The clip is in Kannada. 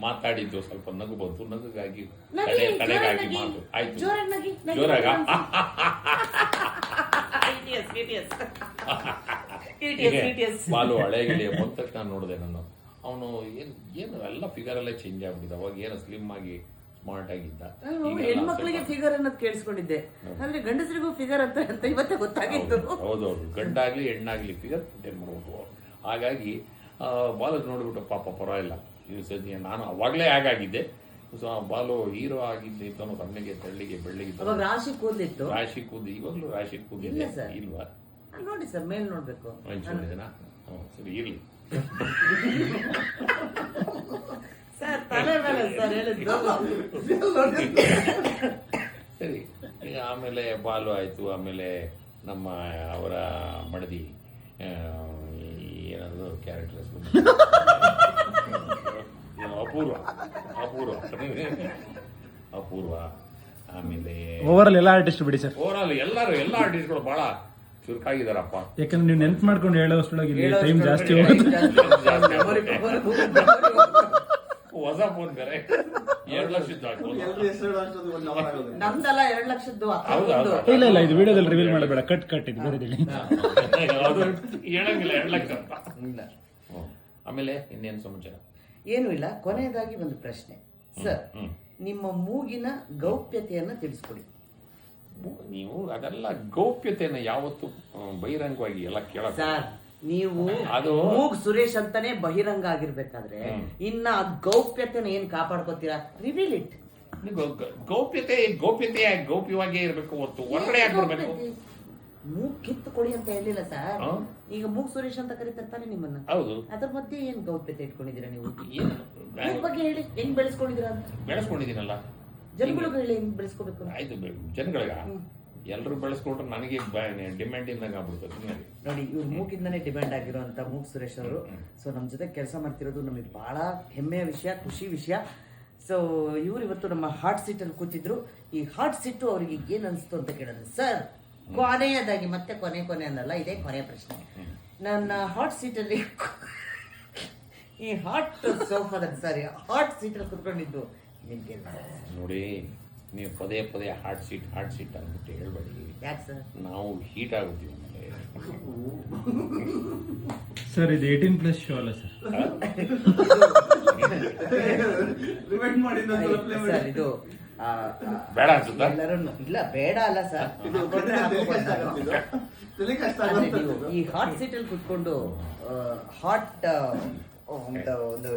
ಮಾತಾಡಿದ್ದು ಸ್ವಲ್ಪ ನಗು ಬಂತು, ನಗುಗಾಗಿ ತಡೆಗಾಗಿ ಮಾತು ಆಯ್ತು. ಜೋರಾಗ ಬಾಲು ಹಳೆ ಗಿಳಿಯ ಬಂದ ತಕ್ಷಣ ನೋಡಿದೆ ನಾನು. ಅವನು ಏನು ಎಲ್ಲ ಫಿಗರ್ ಎಲ್ಲ ಚೇಂಜ್ ಆಗ್ಬಿಟ್ಟಿದೆ. ಅವಾಗ ಏನು ಸ್ಲಿಮ್ ಆಗಿ ಸ್ಮಾರ್ಟ್ ಆಗಿದ್ದ. ಹೆಣ್ಮಕ್ಳಿಗೆ ಫಿಗರ್ ಅನ್ನೋದು ಕೇಳಿಸ್ಕೊಂಡಿದ್ದೆ, ಆದ್ರೆ ಗಂಡಸರಿಗೂ ಫಿಗರ್ ಅಂತ ಇವತ್ತೇ ಗೊತ್ತಾಗಿತ್ತು. ಹೌದೌದು, ಗಂಡಾಗ್ಲಿ ಹೆಣ್ಣಾಗ್ಲಿ ಫಿಗರ್ ಮೇಂಟೈನ್ ಮಾಡ್ಬೇಕು. ಹಾಗಾಗಿ ಬಾಲು ನೋಡ್ಬಿಟ್ಟು ಪಾಪ ಪರವಾಗಿಲ್ಲ ಈ ಸತಿ. ನಾನು ಅವಾಗಲೇ ಹಾಗಾಗಿದ್ದೆ. ಬಾಲು ಹೀರೋ ಆಗಿದ್ದೆ ಇದ್ದನು, ಸಣ್ಣಗೆ ತೆಳ್ಳಿಗೆ ಬೆಳ್ಳಿಗೆ ರಾಶಿ ಕೂದಲಿತ್ತು. ರಾಶಿ ಕೂದಿ ಇವಾಗಲೂ ರಾಶಿ ಕೂದಿಲ್ಲ ಇಲ್ವಾ? ನೋಡಿ ಸರ್, ಮೇಲ್ ನೋಡ್ಬೇಕು. ಸರಿ ಇರ್ಲಿ ಸರ್, ತಲೆ ಮೇಲೆ ಸರ್ ಹೇಳಿದ್ದು. ಸರಿ, ಈಗ ಆಮೇಲೆ ಬಾಲು ಆಯ್ತು. ಆಮೇಲೆ ನಮ್ಮ ಅವರ ಮಡದಿ ಏನಾದ್ರು ಕ್ಯಾರೆಕ್ಟರ್ಸ್ ಅಪೂರ್ವ ಆಮೇಲೆ ಓವರಾಲ್ ಎಲ್ಲ ಆರ್ಟಿಸ್ಟ್ ಬಿಡಿ ಸರ್. ಓವರಾಲ್ ಎಲ್ಲ ಆರ್ಟಿಸ್ಟ್ಗಳು ಬಹಳ ಚುರುಕಾಗಿದಾರಪ್ಪ. ಯಾಕಂದ್ರೆ ನೀವು ನೆನ್ಪು ಮಾಡ್ಕೊಂಡು ಹೇಳೋಷ್ಟ್ರೊಳಗೆ ಟೈಮ್ ಜಾಸ್ತಿ ಹೊಸ ಫೋನ್ ಬೇರೆ 2 ಲಕ್ಷದ್ದು ನಮ್ದಲ್ಲ 2 ಲಕ್ಷದ್ದು. ಇಲ್ಲ ಇದು ವಿಡಿಯೋದಲ್ಲಿ ರಿವೀಲ್ ಮಾಡಬೇಡ, ಕಟ್ ಇದು ಬೇರೆ ಹೇಳಂಗಿಲ್ಲ 2 ಲಕ್ಷ ಅಂತ. ಆಮೇಲೆ ಇನ್ನೇನು ಸಮಾಚಾರ? ಏನು ಇಲ್ಲ. ಕೊನೆಯದಾಗಿ ಒಂದು ಪ್ರಶ್ನೆ ಸರ್, ನಿಮ್ಮ ಮೂಗಿನ ಗೌಪ್ಯತೆಯನ್ನ ತಿಳಿಸ್ಕೊಡಿ. ನೀವು ಅದೆಲ್ಲ ಗೌಪ್ಯತೆಯನ್ನ ಯಾವತ್ತು ಬಹಿರಂಗವಾಗಿ ಎಲ್ಲ ಕೇಳ ಸರ್. ನೀವು ಅದು ಮೂಗ್ ಸುರೇಶ್ ಅಂತಾನೆ ಬಹಿರಂಗ ಆಗಿರ್ಬೇಕಾದ್ರೆ ಇನ್ನ ಗೌಪ್ಯತೆನ ಏನ್ ಕಾಪಾಡ್ಕೋತೀರಾ? Reveal it. ಗೌಪ್ಯವಾಗಿ ಇರ್ಬೇಕು ಹೊತ್ತು ಹೊರಗಡೆ ಆಗ್ಬಿಡ್ಬೇಕು. ಮೂಗ್ ಕಿತ್ತು ಕೊಡಿ ಅಂತ ಹೇಳಿಲ್ಲ ಸರ್. ಈಗ ಮೂಗ್ ಸುರೇಶ್ ಅಂತ ಕರೀತಾರೆ ನಿಮ್ಮನ್ನ. ಹೌದು, ಅದ್ರ ಮಧ್ಯೆ ಏನ್ ಗೌಪ್ಯತೆ ಇಟ್ಕೊಂಡಿದೀರಾ ನೀವು? ಮೂಗ್ ಬಗ್ಗೆ ಹೇಳಿ, ಹೆಂಗ್ ಬೆಳೆಸ್ಕೊಂಡಿದ್ದೀರಾ ಅಂತ. ಬೆಳೆಸ್ಕೊಂಡಿದ್ದೀನಲ್ಲ, ಜನಗಳಿಗೆ ಹೇಳಿ ಹೆಂಗ್ ಬೆಳೆಸ್ಕೋಬೇಕು. ಆಯ್ತು, ಜನಗಳಿಗ ಎಲ್ಲರೂ ಬೆಳೆಸ್ಕೊಂಡ್ರೆ ನನಗೆ ಡಿಮ್ಯಾಂಡ್ ಇಂದಾಗ ಆಗ್ಬಿಡ್ತದೆ. ನೋಡಿ, ಇವ್ರು ಮೂಗಿಂದಾನೇ ಡಿಮ್ಯಾಂಡ್ ಆಗಿರುವಂತ ಮೂಗ್ ಸುರೇಶ್ ಅವರು. ಸೊ ನಮ್ ಜೊತೆ ಕೆಲಸ ಮಾಡ್ತಿರೋದು ನಮಗೆ ಬಹಳ ಹೆಮ್ಮೆಯ ವಿಷಯ, ಖುಷಿ ವಿಷಯ. ಸೊ ಇವ್ರು ಇವತ್ತು ನಮ್ಮ ಹಾಟ್ ಸೀಟ್ ಅಲ್ಲಿ ಕೂತಿದ್ರು. ಈ ಹಾಟ್ ಸೀಟು ಅವರಿಗೆ ಏನ್ ಅನ್ಸ್ತು ಅಂತ ಕೇಳೋದು ಸರ್. ಕೊನೆಯದಾಗಿ ಮತ್ತೆ ಕೊನೆ ಅನ್ನಲ್ಲ, ಇದೇ ಕೊನೆಯ ಪ್ರಶ್ನೆ. ನನ್ನ ಹಾಟ್ ಸೀಟ್ ಅಲ್ಲಿ ಈ ಹಾಟ್ ಸೋಫಾದಲ್ಲಿ ಸಾರಿ ಹಾಟ್ ಸೀಟ್ ಅಲ್ಲಿ ಕುತ್ಕೊಂಡಿದ್ದು ನಿಮ್ಗೆ ನೋಡಿ. ನೀವು ಪದೇ ಹಾಟ್ ಸೀಟ್ ಅಂದ್ಬಿಟ್ಟು ಹೇಳ್ಬೇಡಿ. ಯಾಕೆ ಸರ್? ನಾವು ಹೀಟ್ ಆಗುತ್ತೀವಿ ಸರ್. ಇದು 18+ ಶೋ ಅಲ್ಲ ಸರ್? ಸರ್ ಇದು ಬೇಡ ಅನ್ಸುತ್ತಾ? ಇಲ್ಲ, ಬೇಡ ಅಲ್ಲ ಸರ್. ಈ ಹಾಟ್ ಸೀಟ್ ಅಲ್ಲಿ ಕುತ್ಕೊಂಡು ಹಾಟ್ ಒಂದು